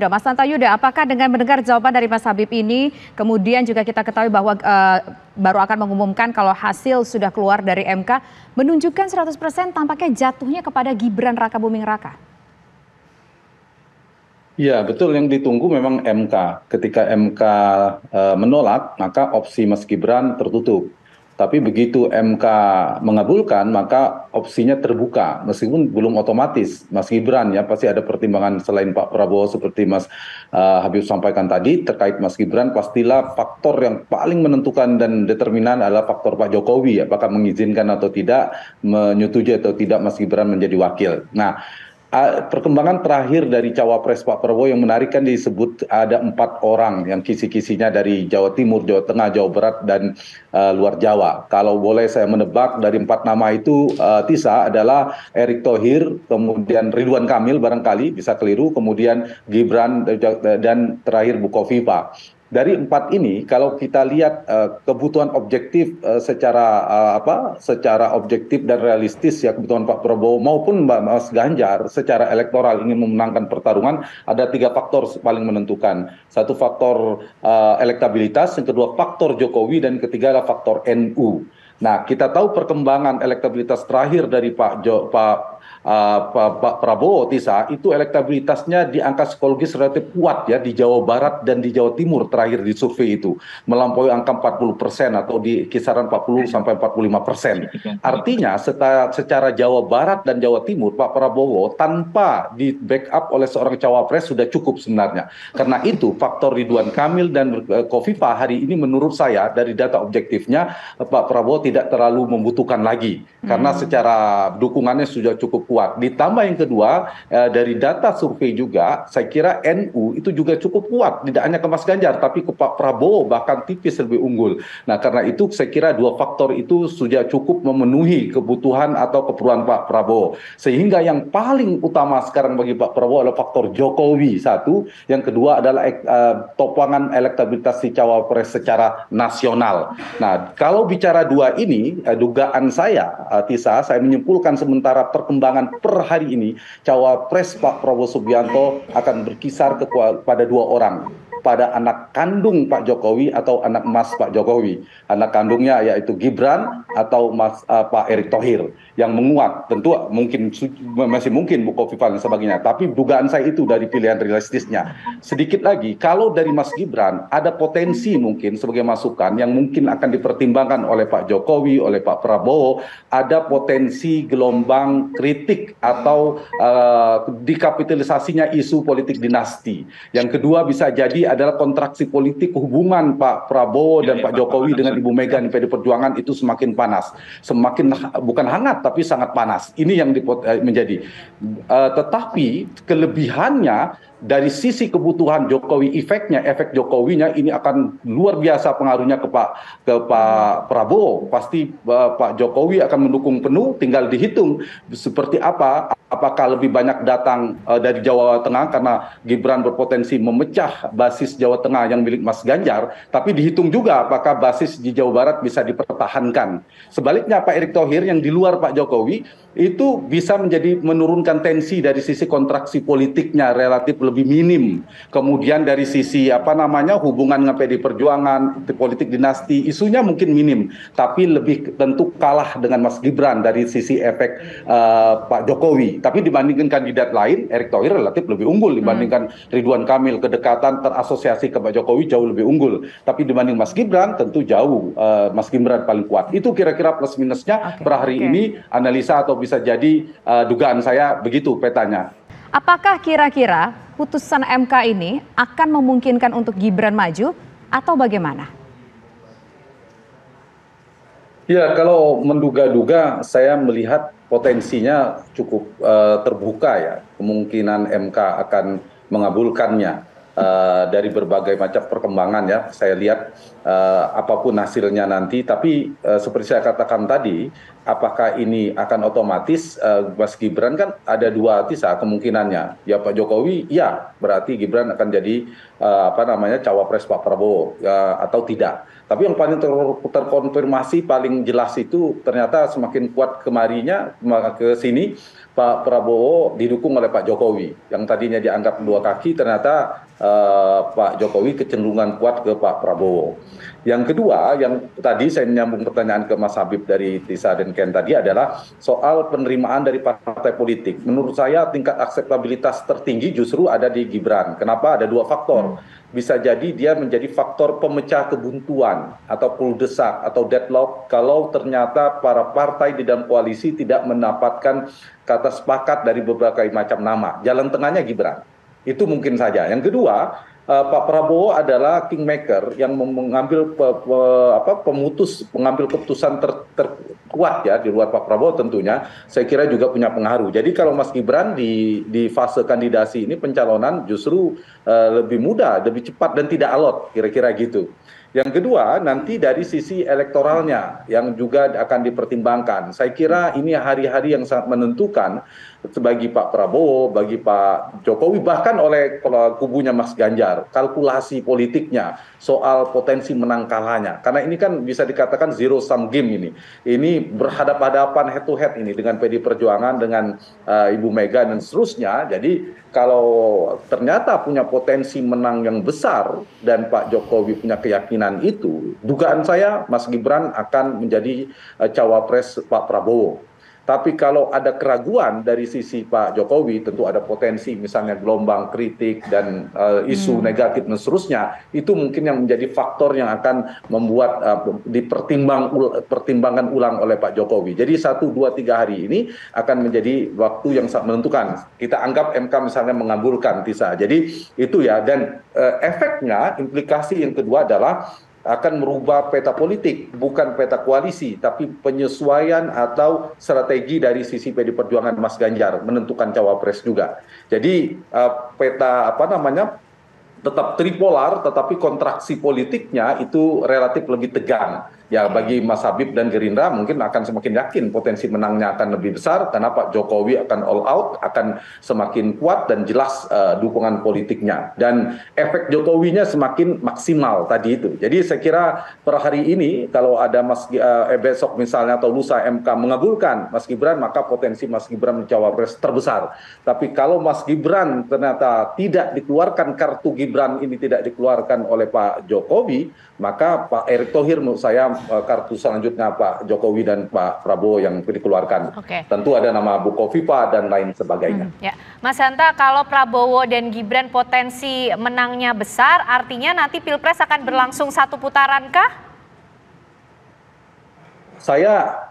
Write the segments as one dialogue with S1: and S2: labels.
S1: Mas Santayuda, apakah dengan mendengar jawaban dari Mas Habib ini, kemudian juga kita ketahui bahwa baru akan mengumumkan kalau hasil sudah keluar dari MK, menunjukkan 100% tampaknya jatuhnya kepada Gibran Rakabuming Raka?
S2: Ya, betul yang ditunggu memang MK. Ketika MK menolak, maka opsi Mas Gibran tertutup. Tapi begitu MK mengabulkan, maka opsinya terbuka. Meskipun belum otomatis, Mas Gibran ya pasti ada pertimbangan selain Pak Prabowo seperti Mas Habib sampaikan tadi terkait Mas Gibran. Pastilah faktor yang paling menentukan dan determinan adalah faktor Pak Jokowi, apakah mengizinkan atau tidak, menyetujui atau tidak Mas Gibran menjadi wakil. Nah, perkembangan terakhir dari cawapres Pak Prabowo yang menarik kan disebut ada 4 orang yang kisi-kisinya dari Jawa Timur, Jawa Tengah, Jawa Barat, dan luar Jawa. Kalau boleh saya menebak dari 4 nama itu, Tisa adalah Erick Thohir, kemudian Ridwan Kamil barangkali bisa keliru, kemudian Gibran dan terakhir Bukovifa. Dari 4 ini, kalau kita lihat kebutuhan objektif secara objektif dan realistis ya kebutuhan Pak Prabowo maupun Mas Ganjar secara elektoral ingin memenangkan pertarungan, ada 3 faktor paling menentukan. Satu faktor elektabilitas, yang kedua faktor Jokowi, dan ketiga adalah faktor NU. Nah, kita tahu perkembangan elektabilitas terakhir dari Pak Prabowo, Tisa, itu elektabilitasnya di angka psikologis relatif kuat ya di Jawa Barat dan di Jawa Timur terakhir di survei itu melampaui angka 40% atau di kisaran 40 sampai 45%. Artinya secara Jawa Barat dan Jawa Timur Pak Prabowo tanpa di backup oleh seorang cawapres sudah cukup sebenarnya. Karena itu faktor Ridwan Kamil dan Kofifa hari ini menurut saya dari data objektifnya Pak Prabowo tidak terlalu membutuhkan lagi karena secara dukungannya sudah cukup kuat. Ditambah yang kedua, dari data survei juga, saya kira NU itu juga cukup kuat, tidak hanya ke Mas Ganjar, tapi ke Pak Prabowo bahkan tipis lebih unggul. Nah, karena itu saya kira 2 faktor itu sudah cukup memenuhi kebutuhan atau keperluan Pak Prabowo. Sehingga yang paling utama sekarang bagi Pak Prabowo adalah faktor Jokowi satu, yang kedua adalah topangan elektabilitas si cawapres secara nasional. Nah, kalau bicara 2 ini, dugaan saya, Tisa, saya menyimpulkan sementara perkembangan per hari ini, cawapres Pak Prabowo Subianto akan berkisar pada 2 orang. Pada anak kandung Pak Jokowi atau anak emas Pak Jokowi. Anak kandungnya yaitu Gibran atau Pak Erick Thohir yang menguat. Tentu masih mungkin Bukovifa dan sebagainya. Tapi dugaan saya itu dari pilihan realistisnya. Sedikit lagi, kalau dari Mas Gibran ada potensi mungkin sebagai masukan yang mungkin akan dipertimbangkan oleh Pak Jokowi, oleh Pak Prabowo, ada potensi gelombang kritik atau dikapitalisasinya isu politik dinasti. Yang kedua bisa jadi adalah kontraksi politik hubungan Pak Prabowo dan Pak Jokowi dengan Ibu Mega di PD Perjuangan itu semakin panas, semakin bukan hangat tapi sangat panas. Ini yang menjadi. Tetapi kelebihannya dari sisi kebutuhan Jokowi, efek Jokowinya ini akan luar biasa pengaruhnya ke Pak Prabowo. Pasti Pak Jokowi akan mendukung penuh, tinggal dihitung seperti apa. Apakah lebih banyak datang dari Jawa Tengah karena Gibran berpotensi memecah basis Jawa Tengah yang milik Mas Ganjar, tapi dihitung juga apakah basis di Jawa Barat bisa dipertahankan. Sebaliknya Pak Erick Thohir yang di luar Pak Jokowi itu bisa menurunkan tensi dari sisi kontraksi politiknya relatif lebih minim. Kemudian dari sisi hubungan dengan PD Perjuangan, politik dinasti, isunya mungkin minim, tapi lebih tentu kalah dengan Mas Gibran dari sisi efek Pak Jokowi. Tapi dibandingkan kandidat lain, Erick Thohir relatif lebih unggul dibandingkan Ridwan Kamil. Kedekatan terasosiasi ke Pak Jokowi jauh lebih unggul. Tapi dibanding Mas Gibran tentu jauh Mas Gibran paling kuat. Itu kira-kira plus minusnya per hari ini, analisa atau bisa jadi dugaan saya begitu petanya.
S1: Apakah kira-kira putusan MK ini akan memungkinkan untuk Gibran maju atau bagaimana?
S2: Ya, kalau menduga-duga saya melihat potensinya cukup terbuka ya. Kemungkinan MK akan mengabulkannya dari berbagai macam perkembangan ya. Saya lihat apapun hasilnya nanti, tapi seperti saya katakan tadi, apakah ini akan otomatis Mas Gibran kan ada dua kemungkinannya. Ya Pak Jokowi, ya berarti Gibran akan jadi cawapres Pak Prabowo atau tidak. Tapi yang paling terkonfirmasi paling jelas itu ternyata semakin kuat kemarinya ke sini Pak Prabowo didukung oleh Pak Jokowi. Yang tadinya dianggap dua kaki ternyata Pak Jokowi kecenderungan kuat ke Pak Prabowo. Yang kedua, yang tadi saya menyambung pertanyaan ke Mas Habib dari Tisa dan Ken tadi adalah soal penerimaan dari partai politik. Menurut saya tingkat akseptabilitas tertinggi justru ada di Gibran. Kenapa? Ada dua faktor. Bisa jadi dia menjadi faktor pemecah kebuntuan atau kuldesak atau deadlock kalau ternyata para partai di dalam koalisi tidak mendapatkan kata sepakat dari berbagai macam nama. Jalan tengahnya Gibran. Itu mungkin saja. Yang kedua, Pak Prabowo adalah kingmaker yang mengambil pengambil keputusan terkuat ya di luar Pak Prabowo tentunya. Saya kira juga punya pengaruh. Jadi kalau Mas Gibran di fase kandidasi ini pencalonan justru lebih mudah, lebih cepat dan tidak alot, kira-kira gitu. Yang kedua, nanti dari sisi elektoralnya yang juga akan dipertimbangkan. Saya kira ini hari-hari yang sangat menentukan bagi Pak Prabowo, bagi Pak Jokowi, bahkan oleh kubunya Mas Ganjar. Kalkulasi politiknya soal potensi menang kalahnya. Karena ini kan bisa dikatakan zero sum game ini. Ini berhadapan head to head ini dengan PD Perjuangan, dengan Ibu Mega dan seterusnya. Jadi kalau ternyata punya potensi menang yang besar dan Pak Jokowi punya keyakinan itu, dugaan saya Mas Gibran akan menjadi cawapres Pak Prabowo. Tapi kalau ada keraguan dari sisi Pak Jokowi, tentu ada potensi misalnya gelombang kritik dan isu negatif dan seterusnya, itu mungkin yang menjadi faktor yang akan membuat pertimbangan ulang oleh Pak Jokowi. Jadi 1, 2, 3 hari ini akan menjadi waktu yang sangat menentukan. Kita anggap MK misalnya mengabulkan Tisa. Jadi itu ya, dan efeknya, implikasi yang kedua adalah akan merubah peta politik, bukan peta koalisi, tapi penyesuaian atau strategi dari sisi PD Perjuangan Mas Ganjar menentukan cawapres juga. Jadi peta tetap tripolar, tetapi kontraksi politiknya itu relatif lebih tegang. Ya bagi Mas Habib dan Gerindra mungkin akan semakin yakin potensi menangnya akan lebih besar karena Pak Jokowi akan all out, akan semakin kuat dan jelas dukungan politiknya. Dan efek Jokowinya semakin maksimal tadi itu. Jadi saya kira per hari ini kalau ada besok misalnya atau lusa MK mengabulkan Mas Gibran, maka potensi Mas Gibran menjadi cawapres terbesar. Tapi kalau Mas Gibran ternyata tidak dikeluarkan, kartu Gibran ini tidak dikeluarkan oleh Pak Jokowi, maka Pak Erick Thohir menurut saya kartu selanjutnya Pak Jokowi dan Pak Prabowo yang dikeluarkan. Tentu ada nama Bu Kofifa dan lain sebagainya.
S3: Ya. Mas Hanta, kalau Prabowo dan Gibran potensi menangnya besar, artinya nanti Pilpres akan berlangsung 1 putaran kah?
S2: Saya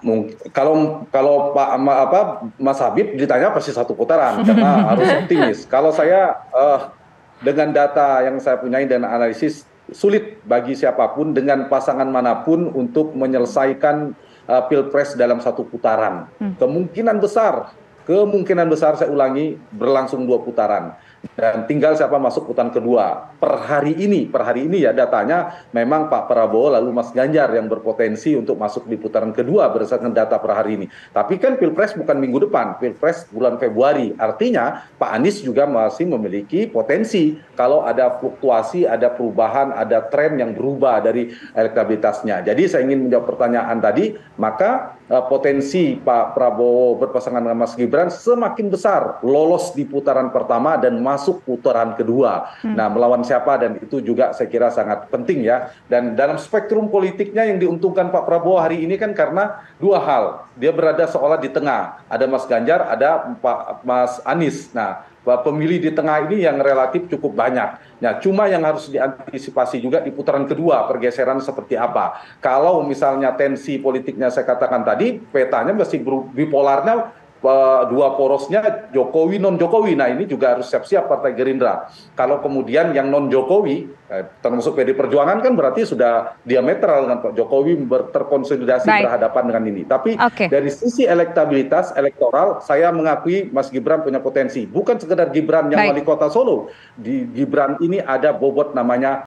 S2: kalau Mas Habib ditanya pasti 1 putaran karena harus optimis. Kalau saya dengan data yang saya punyai dan analisis, sulit bagi siapapun dengan pasangan manapun untuk menyelesaikan Pilpres dalam 1 putaran. Kemungkinan besar saya ulangi berlangsung 2 putaran. Dan tinggal siapa masuk putaran kedua. Per hari ini ya datanya memang Pak Prabowo lalu Mas Ganjar yang berpotensi untuk masuk di putaran kedua berdasarkan data per hari ini. Tapi kan Pilpres bukan minggu depan, Pilpres bulan Februari. Artinya Pak Anies juga masih memiliki potensi kalau ada fluktuasi, ada perubahan, ada tren yang berubah dari elektabilitasnya. Jadi saya ingin menjawab pertanyaan tadi, maka potensi Pak Prabowo berpasangan dengan Mas Gibran semakin besar lolos di putaran pertama dan masuk putaran kedua. Nah, melawan siapa, dan itu juga saya kira sangat penting ya. Dan dalam spektrum politiknya yang diuntungkan Pak Prabowo hari ini kan karena 2 hal. Dia berada seolah di tengah. Ada Mas Ganjar, ada Mas Anies. Nah, pemilih di tengah ini yang relatif cukup banyak. Nah, cuma yang harus diantisipasi juga di putaran kedua, pergeseran seperti apa. Kalau misalnya tensi politiknya saya katakan tadi, petanya masih bipolarnya, 2 porosnya Jokowi non-Jokowi. Nah, ini juga harus siap-siap Partai Gerindra. Kalau kemudian yang non-Jokowi, termasuk PD Perjuangan kan berarti sudah diametral dengan Pak Jokowi terkonsolidasi berhadapan dengan ini. Tapi dari sisi elektabilitas elektoral, saya mengakui Mas Gibran punya potensi. Bukan sekedar Gibran yang wali kota Solo. Di Gibran ini ada bobot namanya